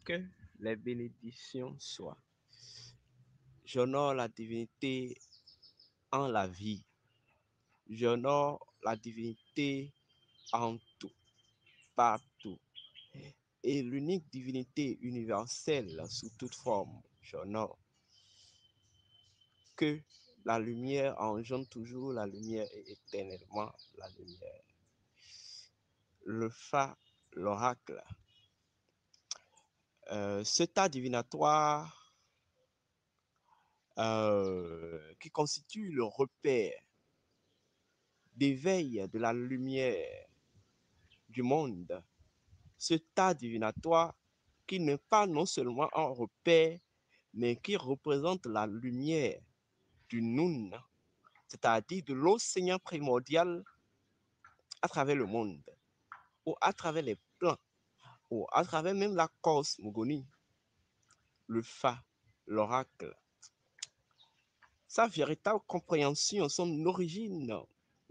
Que les bénédictions soient. J'honore la divinité en la vie. J'honore la divinité en tout, partout. Et l'unique divinité universelle sous toute forme. J'honore que la lumière engendre toujours la lumière et éternellement la lumière. Le Fa, l'oracle. Cet art divinatoire qui constitue le repère d'éveil de la lumière du monde, ce tas divinatoire qui n'est pas non seulement un repère, mais qui représente la lumière du Nun, c'est-à-dire de l'océan primordial à travers le monde, ou à travers les plans, ou à travers même la cosmogonie, le Fa, l'oracle. Sa véritable compréhension, son origine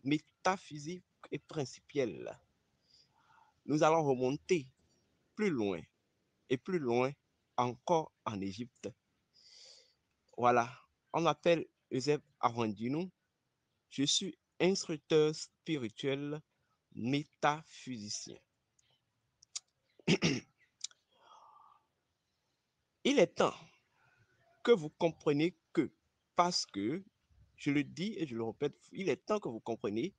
métaphysique et principielle. Nous allons remonter plus loin et plus loin encore en Égypte. Voilà, on m'appelle Euseb Arwandino. Je suis instructeur spirituel métaphysicien. Il est temps que vous compreniez que, parce que, je le dis et je le répète, il est temps que vous compreniez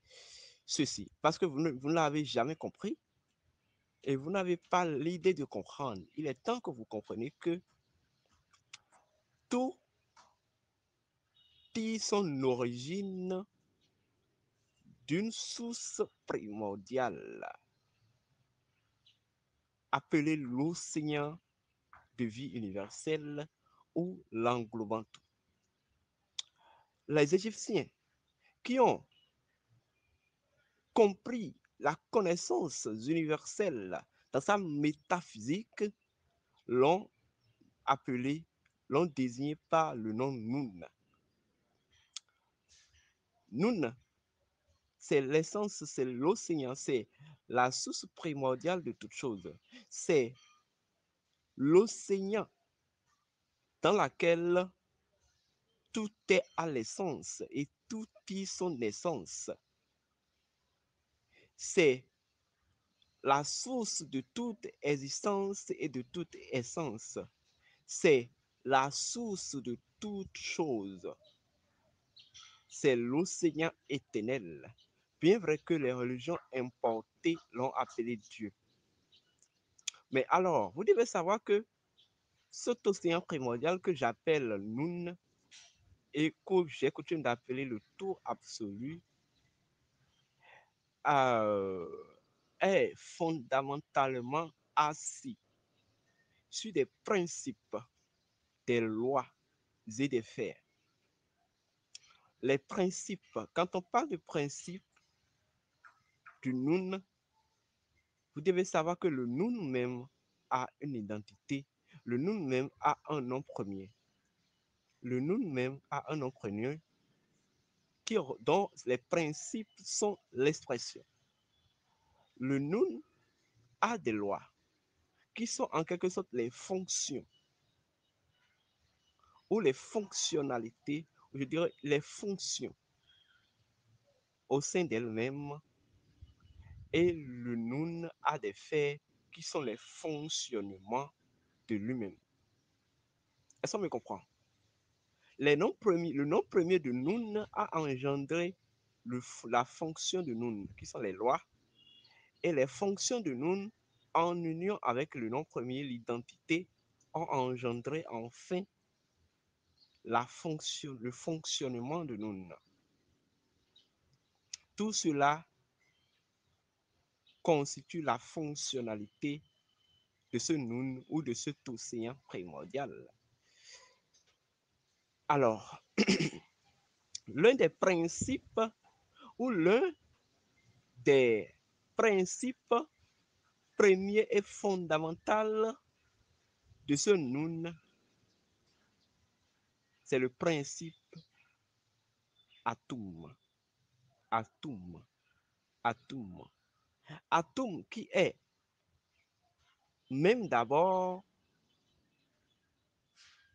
ceci, parce que vous ne l'avez jamais compris et vous n'avez pas l'idée de comprendre. Il est temps que vous compreniez que tout tire son origine d'une source primordiale appelée l'océan de vie universelle ou l'englobant tout. Les Égyptiens qui ont compris la connaissance universelle dans sa métaphysique l'ont appelé, l'ont désigné par le nom Nun. Nun, c'est l'essence, c'est l'océan, c'est la source primordiale de toute chose. C'est l'océan dans laquelle tout est à l'essence et tout y son essence. C'est la source de toute existence et de toute essence. C'est la source de toute chose. C'est l'océan éternel. Bien vrai que les religions importées l'ont appelé Dieu. Mais alors, vous devez savoir que cet océan primordial que j'appelle Nun et que j'ai coutume d'appeler le tout absolu euh, est fondamentalement assis sur des principes, des lois et des faits. Les principes, quand on parle de principes du Nun, vous devez savoir que le Nun même a une identité. Le Nun même a un nom premier. Le Nun même a un nom premier dont les principes sont l'expression. Le Nun a des lois qui sont en quelque sorte les fonctions ou les fonctionnalités, je dirais les fonctions au sein d'elle-même. Et le Nun a des faits qui sont les fonctionnements de lui-même. Est-ce qu'on me comprend? Le nom premier de Nun a engendré la fonction de Nun, qui sont les lois, et les fonctions de Nun, en union avec le nom premier, l'identité, ont engendré enfin le fonctionnement de Nun. Tout cela constitue la fonctionnalité de ce Nun ou de cet océan primordial. Alors, l'un des principes ou l'un des principes premiers et fondamentaux de ce Nun, c'est le principe atome. Atome. Atome. Atome qui est même d'abord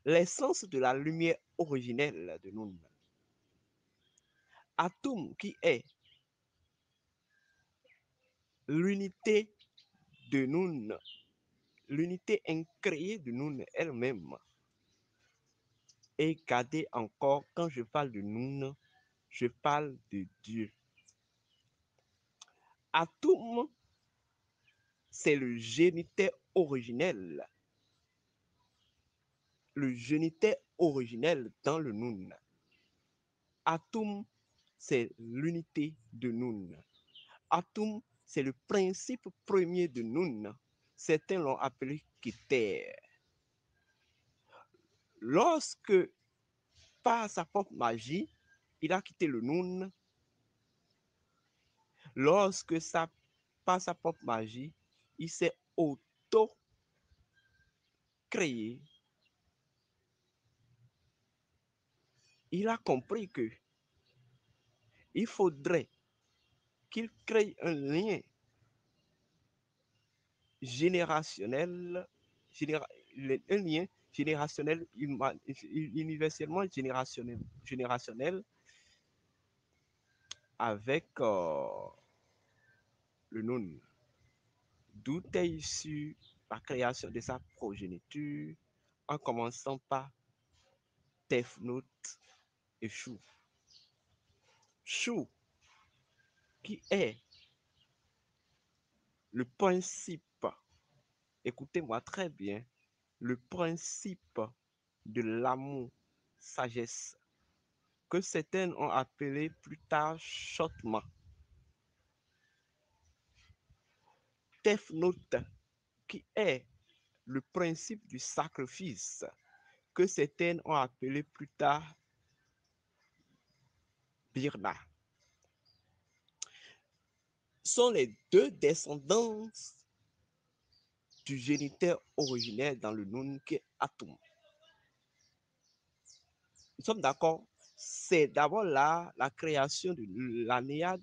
l'essence de la lumière originelle de Noun. Atome qui est l'unité de Noun, l'unité incréée de Noun elle-même est gardée encore. Quand je parle de Noun, je parle de Dieu. Atome, c'est le géniteur originel. Le géniteur originel dans le Noun. Atome, c'est l'unité de Noun. Atome, c'est le principe premier de Noun. Certains l'ont appelé Keter. Lorsque, par sa propre magie, il a quitté le Noun, lorsque par sa propre magie, il s'est auto-créé, il a compris que il faudrait qu'il crée un lien générationnel, un lien générationnel, universellement générationnel avec le Noun. D'où est issue la création de sa progéniture, en commençant par Tefnut et Chou. Chou, qui est le principe, écoutez-moi très bien, le principe de l'amour, sagesse, que certains ont appelé plus tard chottement. Tefnut, qui est le principe du sacrifice, que certains ont appelé plus tard Birna, sont les deux descendants du géniteur originel dans le Noun qui est Atum. Nous sommes d'accord? C'est d'abord là, la création de la Néade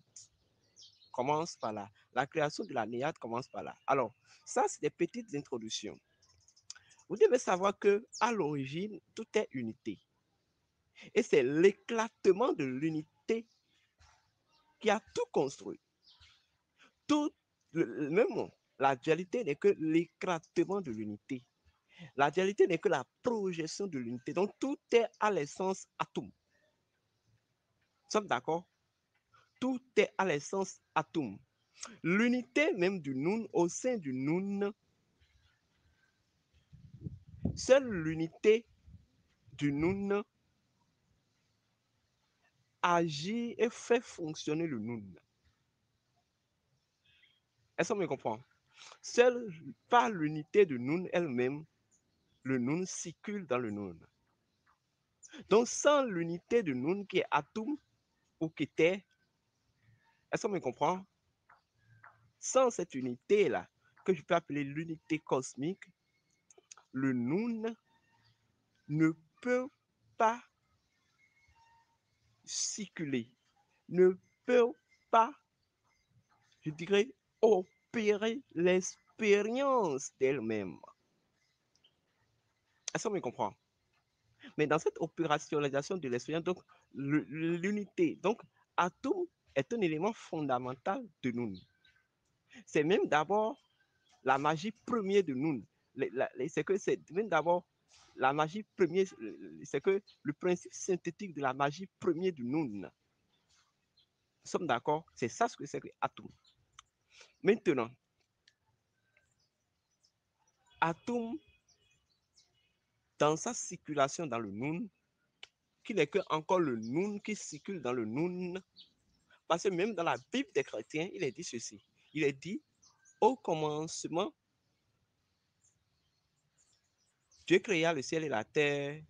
commence par là. La création de la Néade commence par là. Alors, ça, c'est des petites introductions. Vous devez savoir que à l'origine, tout est unité. Et c'est l'éclatement de l'unité qui a tout construit. Tout, même la dualité n'est que l'éclatement de l'unité. La dualité n'est que la projection de l'unité. Donc, tout est à l'essence atome. Nous sommes d'accord? Tout est à l'essence atome. L'unité même du Noun, au sein du Noun, seule l'unité du Noun agit et fait fonctionner le Noun. Est-ce qu'on me comprend? Seule par l'unité de Noun elle-même, le Noun circule dans le Noun. Donc, sans l'unité de Noun qui est Atum ou qui était, est-ce qu'on me comprend? Sans cette unité-là, que je peux appeler l'unité cosmique, le Noun ne peut pas circuler, ne peut pas, je dirais, opérer l'expérience d'elle-même. Est-ce qu'on me comprend? Mais dans cette opérationnalisation de l'expérience, donc l'unité, donc atome est un élément fondamental de Noun. C'est même d'abord la magie première de Noun. C'est que c'est même d'abord la magie première, c'est que le principe synthétique de la magie première de Noun. Nous sommes d'accord? C'est ça ce que c'est que atome. Maintenant, atome, dans sa circulation dans le Noun, qui n'est que encore le Noun qui circule dans le Noun, parce que même dans la Bible des chrétiens, il est dit ceci. Il est dit, au commencement, Dieu créa le ciel et la terre.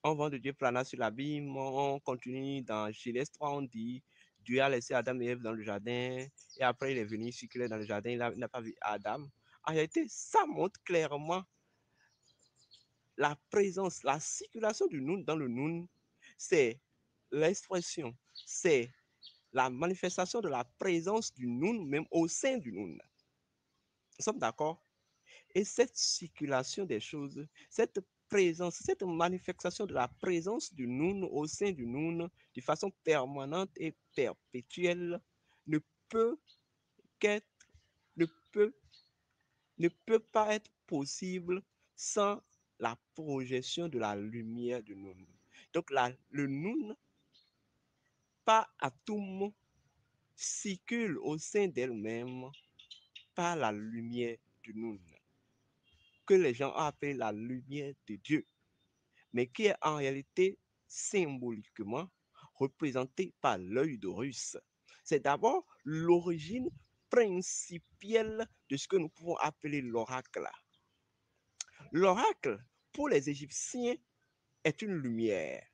On vend de Dieu plana sur l'abîme. On continue dans Genèse 3, on dit, Dieu a laissé Adam et Ève dans le jardin. Et après, il est venu circuler dans le jardin. Il n'a pas vu Adam. En réalité, ça montre clairement la présence, la circulation du Noun dans le Noun. C'est l'expression, c'est la manifestation de la présence du Noun, même au sein du Noun. Nous sommes d'accord? Et cette circulation des choses, cette présence, cette manifestation de la présence du Noun au sein du Noun de façon permanente et perpétuelle ne peut qu'être, ne peut, ne peut pas être possible sans la projection de la lumière du Noun. Donc le Noun, pas à tout moment, circule au sein d'elle-même par la lumière du Noun, que les gens ont appelé la lumière de Dieu, mais qui est en réalité symboliquement représentée par l'œil d'Horus. C'est d'abord l'origine principielle de ce que nous pouvons appeler l'oracle. L'oracle, pour les Égyptiens, est une lumière.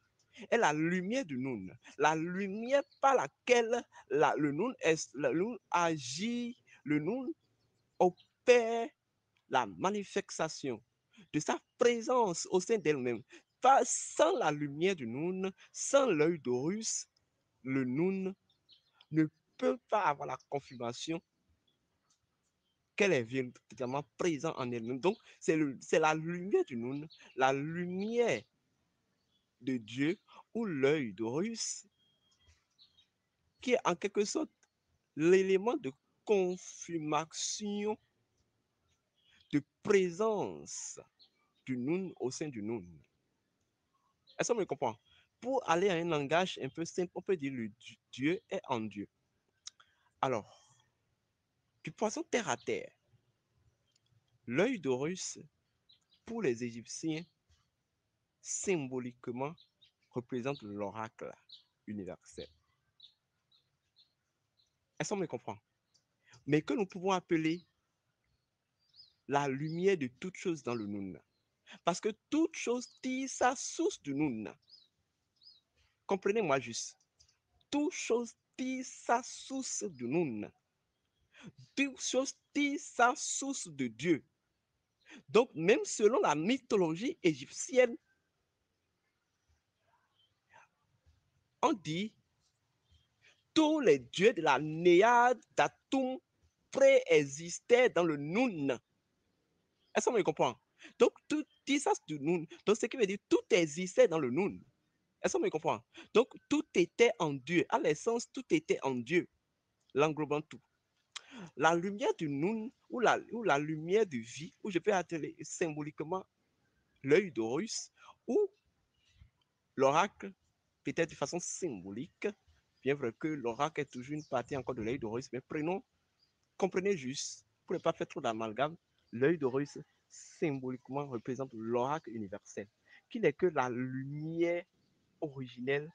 Est la lumière du Noun, la lumière par laquelle le Noun agit, le Noun opère la manifestation de sa présence au sein d'elle-même. Sans la lumière du Noun, sans l'œil d'Horus, le Noun ne peut pas avoir la confirmation qu'elle est véritablement présente en elle-même. Donc, c'est la lumière du Noun, la lumière de Dieu ou l'œil d'Horus qui est en quelque sorte l'élément de confirmation de présence du Noun au sein du Noun. Est-ce qu'on me comprend? Pour aller à un langage un peu simple, on peut dire le Dieu est en Dieu. Alors, du poisson terre à terre, l'œil d'Horus, pour les Égyptiens, symboliquement, représente l'oracle universel. Est-ce qu'on me comprend? Mais que nous pouvons appeler la lumière de toute chose dans le Noun. Parce que toute chose tire sa source du Noun. Comprenez-moi juste. Toute chose tire sa source du Noun. Toute chose tire sa source de Dieu. Donc, même selon la mythologie égyptienne, on dit tous les dieux de la Néade d'Atum préexistaient dans le Noun. Est-ce qu'on me comprend? Donc, tout tire sa du Noun. Donc, ce qui veut dire tout existait dans le Noun. Est-ce qu'on me comprend? Donc, tout était en Dieu. À l'essence, tout était en Dieu, l'englobant tout. La lumière du Noun ou la lumière de vie, ou je peux appeler symboliquement l'œil d'Horus, ou l'oracle, peut-être de façon symbolique, bien vrai que l'oracle est toujours une partie encore de l'œil d'Horus, mais comprenez juste, pour ne pas faire trop d'amalgame, l'œil d'Horus symboliquement représente l'oracle universel, qui n'est que la lumière originelle,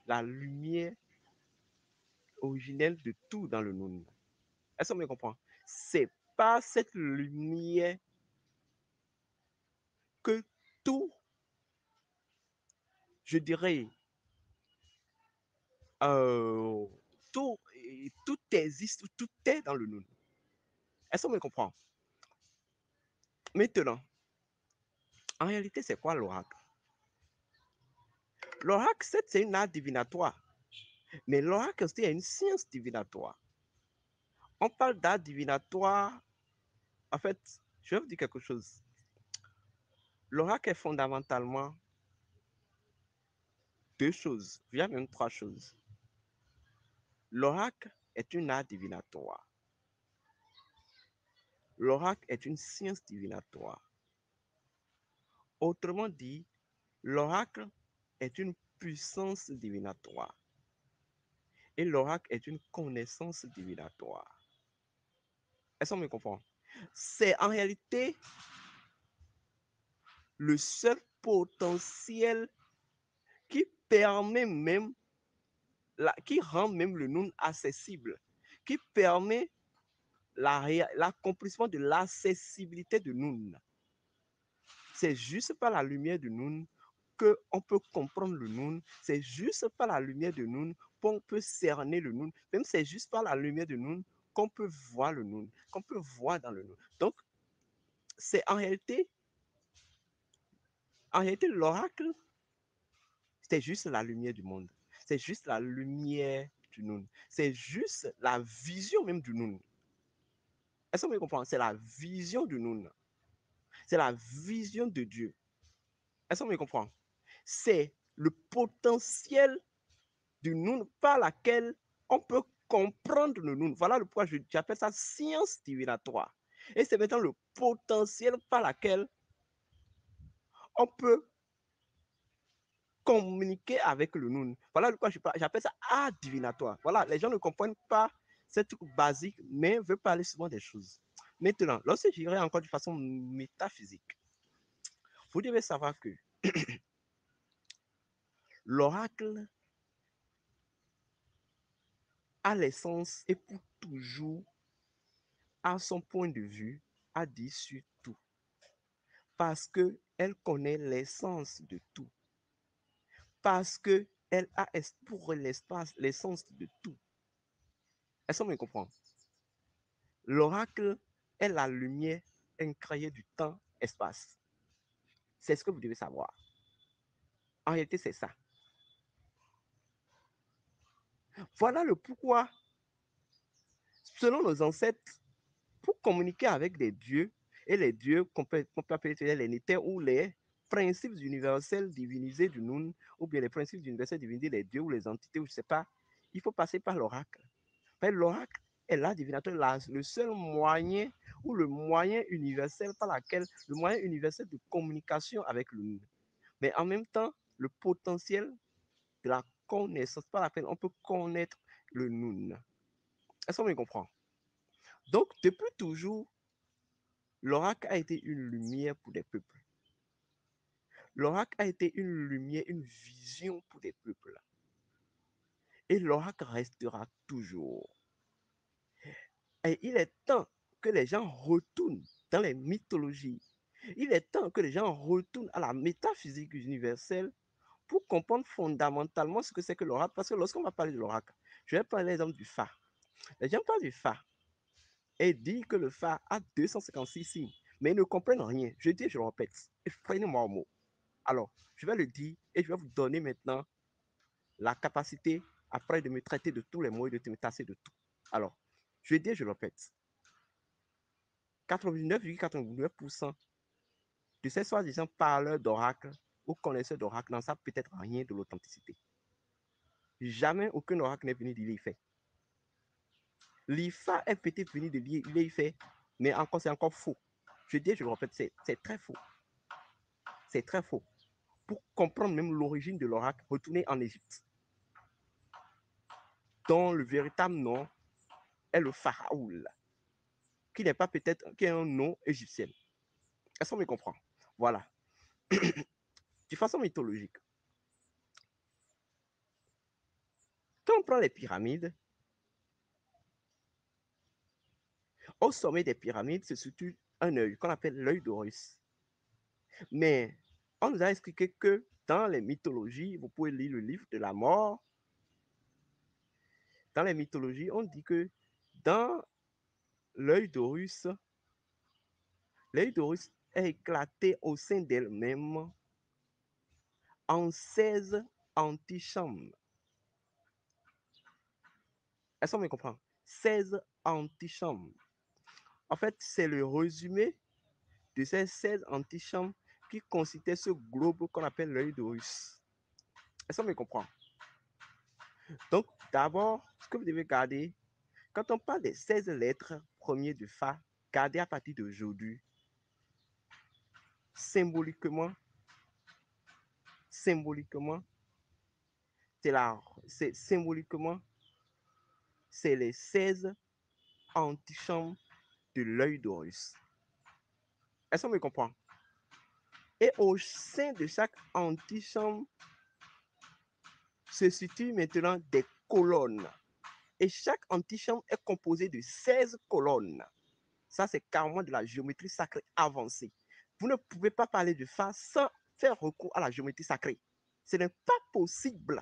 la lumière originelle de tout dans le Noun. Est-ce qu'on me comprend? C'est pas cette lumière que tout, je dirais, euh, tout, tout existe, tout est dans le Noun. Est-ce qu'on me comprend? Maintenant, en réalité, c'est quoi l'oracle? L'oracle, c'est une art divinatoire, mais l'oracle, c'est une science divinatoire. On parle d'art divinatoire, en fait, je vais vous dire quelque chose. L'oracle est fondamentalement deux choses, il y a même trois choses. L'oracle est une art divinatoire. L'oracle est une science divinatoire. Autrement dit, l'oracle est une puissance divinatoire et l'oracle est une connaissance divinatoire. Est-ce qu'on me comprend? C'est en réalité le seul potentiel qui permet même, qui rend même le non accessible, qui permet l'accomplissement de l'accessibilité de Noun. C'est juste par la lumière de Noun qu'on peut comprendre le Noun. C'est juste par la lumière de Noun qu'on peut cerner le Noun. Même c'est juste par la lumière de Noun qu'on peut voir le Noun, qu'on peut voir dans le Noun. Donc, c'est en réalité, l'oracle, c'est juste la lumière du monde. C'est juste la lumière du Noun. C'est juste la vision même du Noun. Est-ce que vous comprenez? C'est la vision du Noun. C'est la vision de Dieu. Est-ce qu'on me comprend? C'est le potentiel du Noun par laquelle on peut comprendre le Noun. Voilà le pourquoi j'appelle ça science divinatoire. Et c'est maintenant le potentiel par laquelle on peut communiquer avec le Noun. Voilà pourquoi j'appelle ça art divinatoire. Voilà, les gens ne comprennent pas cette truc basique, mais veulent parler souvent des choses. Maintenant, lorsque j'irai encore de façon métaphysique, vous devez savoir que l'oracle a l'essence et pour toujours, à son point de vue, a dit sur tout. Parce qu'elle connaît l'essence de tout. Parce qu'elle a pour l'espace l'essence de tout. Est-ce qu'on me comprend? L'oracle est la lumière incréée du temps-espace. C'est ce que vous devez savoir. En réalité, c'est ça. Voilà le pourquoi, selon nos ancêtres, pour communiquer avec des dieux, et les dieux qu'on peut appeler les néters ou les principes universels divinisés du Noun, ou bien les principes universels divinisés des dieux ou les entités, ou je ne sais pas, il faut passer par l'oracle. L'oracle est là, divinateur, le seul moyen ou le moyen universel par lequel, le moyen universel de communication avec le Noun. Mais en même temps, le potentiel de la connaissance par laquelle on peut connaître le Noun. Est-ce qu'on me comprend? Donc, depuis toujours, l'oracle a été une lumière pour des peuples. L'oracle a été une lumière, une vision pour des peuples. Et l'oracle restera toujours. Et il est temps que les gens retournent dans les mythologies. Il est temps que les gens retournent à la métaphysique universelle pour comprendre fondamentalement ce que c'est que l'oracle. Parce que lorsqu'on va parler de l'oracle, je vais prendre l'exemple du phare. Les gens parlent du phare et disent que le phare a 256 signes, mais ils ne comprennent rien. Je dis, je le répète, prenez-moi au mot. Alors, je vais le dire et je vais vous donner maintenant la capacité après de me traiter de tous les mots et de me tasser de tout. Alors, je dis, je le répète, 99,99% de ces soi-disant parleurs d'oracle ou connaisseurs d'oracle n'en savent peut-être rien de l'authenticité. Jamais aucun oracle n'est venu de l'Ifé. L'Ifa est peut-être venu de l'Ifé, mais encore, c'est encore faux. Je dis, je le répète, c'est très faux. C'est très faux. Pour comprendre même l'origine de l'oracle, retournez en Égypte, dont le véritable nom est le Pharaoul, qui n'est pas peut-être, qui est un nom égyptien. Est-ce qu'on me comprend? Voilà. De façon mythologique, quand on prend les pyramides, au sommet des pyramides se situe un œil qu'on appelle l'œil d'Horus. Mais on nous a expliqué que dans les mythologies, vous pouvez lire le livre de la mort. Dans les mythologies, on dit que dans l'œil d'Horus, l'œil d'Horus est éclaté au sein d'elle-même en 16 antichambres. Est-ce qu'on me comprend? 16 antichambres. En fait, c'est le résumé de ces 16 antichambres qui constituent ce globe qu'on appelle l'œil d'Horus. Est-ce qu'on me comprend? Donc, d'abord, ce que vous devez garder, quand on parle des 16 lettres premiers du Fa, gardez à partir d'aujourd'hui, symboliquement, symboliquement, symboliquement, c'est les 16 antichambres de l'œil d'Horus. Est-ce qu'on me comprend? Et au sein de chaque antichambre se situent maintenant des colonnes. Et chaque antichambre est composée de 16 colonnes. Ça, c'est carrément de la géométrie sacrée avancée. Vous ne pouvez pas parler de Fa sans faire recours à la géométrie sacrée. Ce n'est pas possible.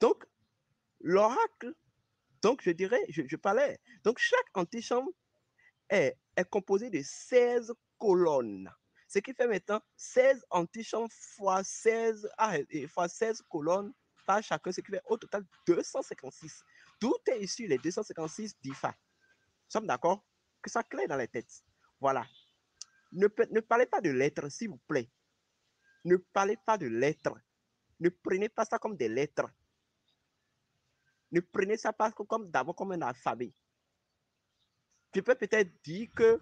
Donc, l'oracle, donc je dirais, je parlais, donc chaque antichambre est composé de 16 colonnes. Ce qui fait maintenant 16 antichambres fois 16, fois 16 colonnes par chacun, ce qui fait au total 256. Tout est issu les 256 d'IFA. Nous sommes d'accord? Que ça claire dans les têtes. Voilà. Ne parlez pas de lettres, s'il vous plaît. Ne parlez pas de lettres. Ne prenez pas ça comme des lettres. Ne prenez ça pas comme d'abord comme un alphabet. Je peux peut-être dire que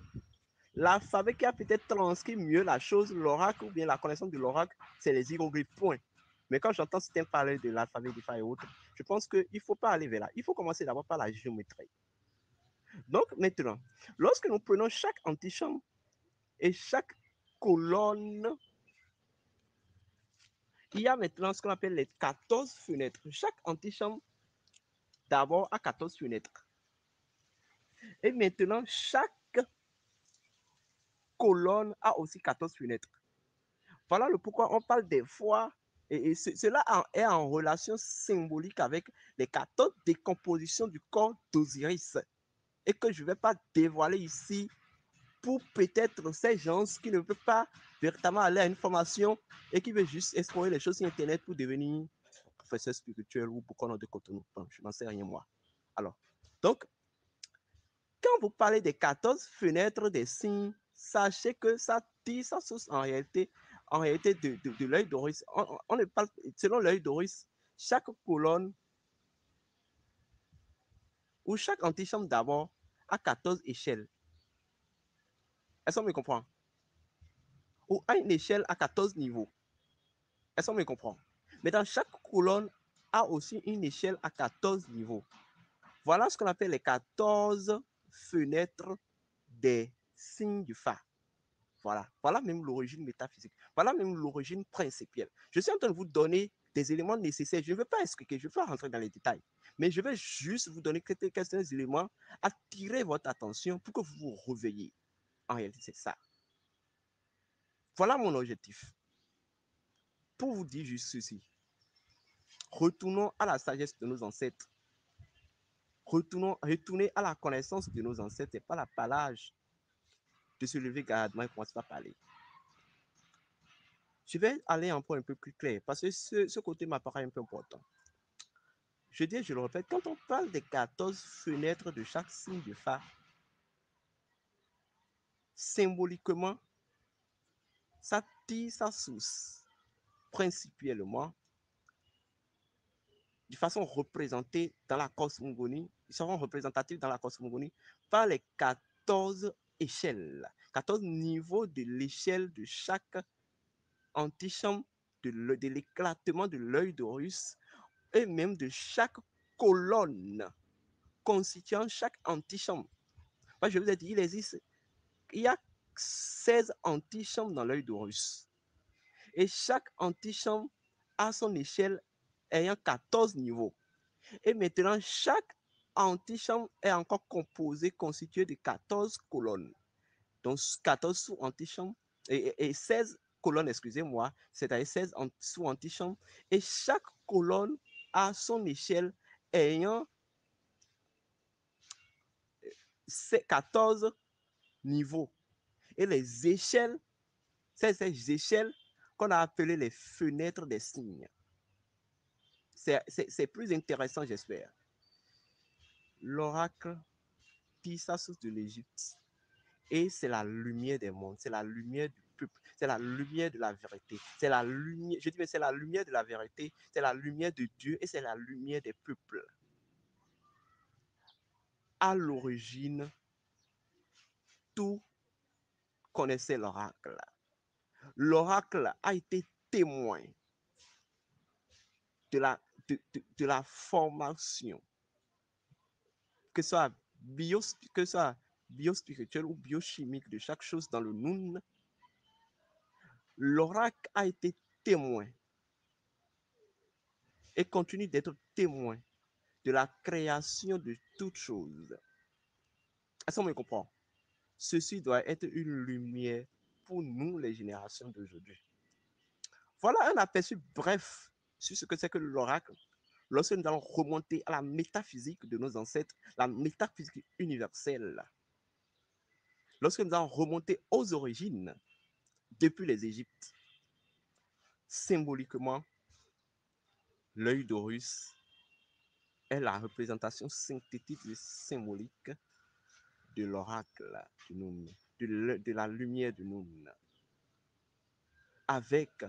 l'alphabet qui a peut-être transcrit mieux la chose, l'oracle ou bien la connaissance de l'oracle, c'est les hiéroglyphes, point. Mais quand j'entends certains parler de l'alphabet des et autres, je pense qu'il ne faut pas aller vers là. Il faut commencer d'abord par la géométrie. Donc maintenant, lorsque nous prenons chaque antichambre et chaque colonne, il y a maintenant ce qu'on appelle les 14 fenêtres. Chaque antichambre d'abord a 14 fenêtres. Et maintenant, chaque colonne a aussi 14 fenêtres. Voilà le pourquoi on parle des fois, et cela est en relation symbolique avec les 14 décompositions du corps d'Osiris, et que je ne vais pas dévoiler ici pour peut-être ces gens qui ne peuvent pas véritablement aller à une formation et qui veulent juste explorer les choses sur Internet pour devenir professeur spirituel ou pour qu'on ait de contenu. Bon, je n'en sais rien moi. Alors, donc, quand vous parlez des 14 fenêtres des signes, sachez que ça tire sa source en réalité de l'œil d'Horus. On ne parle, selon l'œil d'Horus, chaque colonne ou chaque antichambre d'abord a 14 échelles. Est-ce qu'on me comprend? Ou a une échelle à 14 niveaux. Est-ce qu'on me comprend? Mais dans chaque colonne a aussi une échelle à 14 niveaux. Voilà ce qu'on appelle les 14 fenêtres des signes du phare. Voilà. Voilà même l'origine métaphysique. Voilà même l'origine principielle. Je suis en train de vous donner des éléments nécessaires. Je ne veux pas expliquer, je ne veux pas rentrer dans les détails. Mais je vais juste vous donner quelques éléments, attirer votre attention pour que vous vous réveillez. En réalité, c'est ça. Voilà mon objectif. Pour vous dire juste ceci. Retournons à la sagesse de nos ancêtres. Retournez à la connaissance de nos ancêtres. Ce n'est pas la palage de se lever gardement et commencer à parler. Je vais aller un point un peu plus clair parce que ce côté m'apparaît un peu important. Je dis, je le répète, quand on parle des 14 fenêtres de chaque signe de phare, symboliquement, ça tire sa source principalement de façon représentée dans la cosmogonie, ils seront représentatifs dans la cosmogonie par les 14 échelles, 14 niveaux de l'échelle de chaque antichambre, de l'éclatement de l'œil d'Horus et même de chaque colonne constituant chaque antichambre. Moi, je vous ai dit, il y a 16 antichambres dans l'œil d'Horus. Et chaque antichambre a son échelle ayant 14 niveaux. Et maintenant, chaque antichambre est encore constitué de 14 colonnes. Donc 14 sous-antichambres et 16 colonnes, excusez-moi, c'est-à-dire 16 sous-antichambres. Et chaque colonne a son échelle ayant 14 niveaux. Et les échelles, c'est ces échelles qu'on a appelées les fenêtres des signes. C'est plus intéressant, j'espère. L'oracle tire sa source de l'Égypte. Et c'est la lumière des mondes, c'est la lumière du peuple, c'est la lumière de la vérité, c'est la lumière, je dis, mais c'est la lumière de la vérité, c'est la lumière de Dieu et c'est la lumière des peuples. À l'origine, tout connaissait l'oracle. L'oracle a été témoin de de la formation, que ce soit biospirituelle ou biochimique de chaque chose dans le Noun. L'oracle a été témoin et continue d'être témoin de la création de toutes choses. Est-ce qu'on me comprend? Ceci doit être une lumière pour nous, les générations d'aujourd'hui. Voilà un aperçu bref sur ce que c'est que l'oracle. Lorsque nous allons remonter à la métaphysique de nos ancêtres, la métaphysique universelle, lorsque nous allons remonter aux origines, depuis les Égyptes, symboliquement, l'œil d'Horus est la représentation synthétique et symbolique de l'oracle de Noun, de la lumière de Noun, avec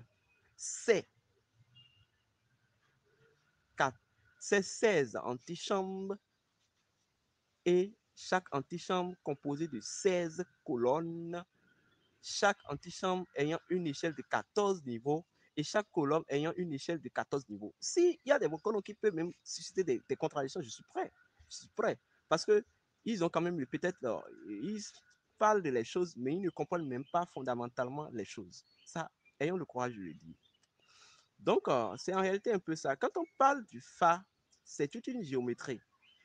c'est c'est 16 antichambres et chaque antichambre composée de 16 colonnes, chaque antichambre ayant une échelle de 14 niveaux et chaque colonne ayant une échelle de 14 niveaux. S'il y a des colonnes qui peuvent même susciter des contradictions, je suis prêt. Je suis prêt. Parce que ils ont quand même peut-être, ils parlent de les choses, mais ils ne comprennent même pas fondamentalement les choses. Ça, ayons le courage de le dire. Donc, c'est en réalité un peu ça. Quand on parle du Fa, c'est toute une géométrie.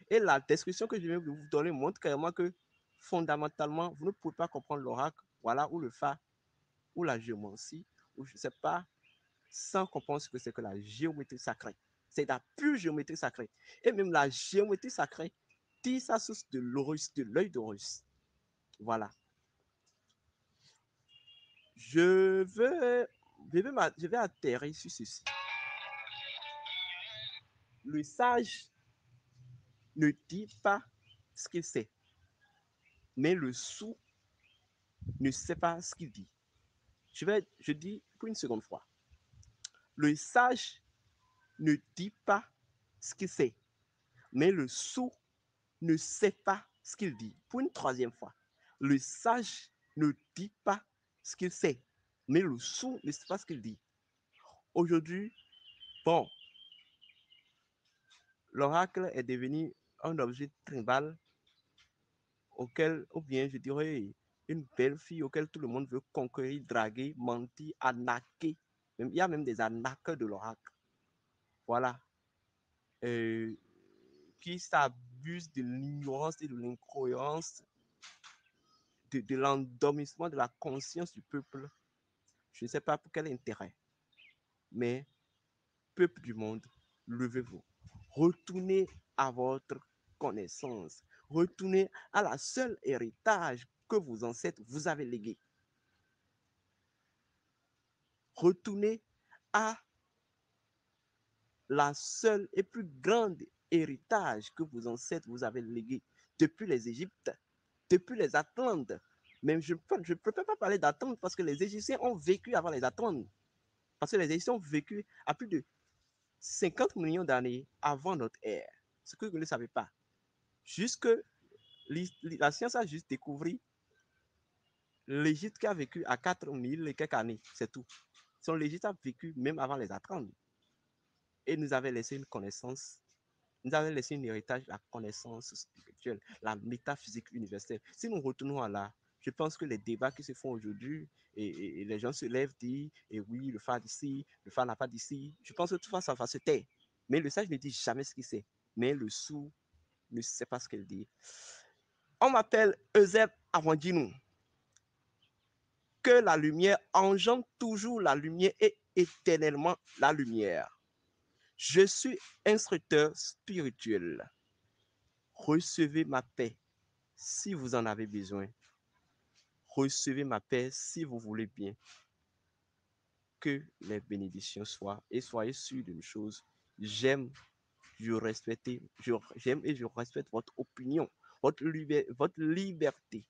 Et la description que je viens de vous donner montre carrément que fondamentalement, vous ne pouvez pas comprendre l'oracle, voilà, ou le Fa, ou la géomancie, ou je ne sais pas, sans comprendre ce que c'est que la géométrie sacrée. C'est la pure géométrie sacrée. Et même la géométrie sacrée tire sa source de l'Horus, de l'œil d'Horus. Voilà. Je veux, je vais atterrir sur ceci. Le sage ne dit pas ce qu'il sait, mais le sou ne sait pas ce qu'il dit. Je dis pour une seconde fois. Le sage ne dit pas ce qu'il sait, mais le sou ne sait pas ce qu'il dit. Pour une troisième fois. Le sage ne dit pas ce qu'il sait, mais le sou ne sait pas ce qu'il dit. Aujourd'hui, bon, l'oracle est devenu un objet tribal auquel, ou bien je dirais, une belle fille auquel tout le monde veut conquérir, draguer, mentir, arnaquer. Il y a même des arnaqueurs de l'oracle. Voilà. Euh, qui s'abusent de l'ignorance et de l'incohérence, de l'endormissement de la conscience du peuple. Je ne sais pas pour quel intérêt, mais peuple du monde, levez-vous. Retournez à votre connaissance. Retournez à la seule héritage que vos ancêtres vous avaient légué. Retournez à la seule et plus grande héritage que vos ancêtres vous avaient légué depuis les Égyptes, depuis les Atlantes. Même je ne peux pas parler d'Atlante parce que les Égyptiens ont vécu avant les Atlantes. Parce que les Égyptiens ont vécu à plus de 50 millions d'années avant notre ère. Ce que vous ne savez pas. Jusque la science a juste découvert l'Égypte qui a vécu à 4000 et quelques années. C'est tout. Son l'Égypte a vécu même avant les Atlantes. Et nous avait laissé une connaissance, nous avait laissé un héritage, la connaissance spirituelle, la métaphysique universelle. Si nous retournons à là, je pense que les débats qui se font aujourd'hui, et les gens se lèvent, disent, et oui, le phare d'ici, le phare n'a pas d'ici, je pense que tout ça va se taire. Mais le sage ne dit jamais ce qu'il sait. Mais le sourd ne sait pas ce qu'il dit. On m'appelle Euseb Avandjinou. Que la lumière engendre toujours la lumière et éternellement la lumière. Je suis instructeur spirituel. Recevez ma paix si vous en avez besoin. Recevez ma paix si vous voulez bien. Que les bénédictions soient. Et soyez sûrs d'une chose. J'aime, j'aime et je respecte votre opinion, votre liberté.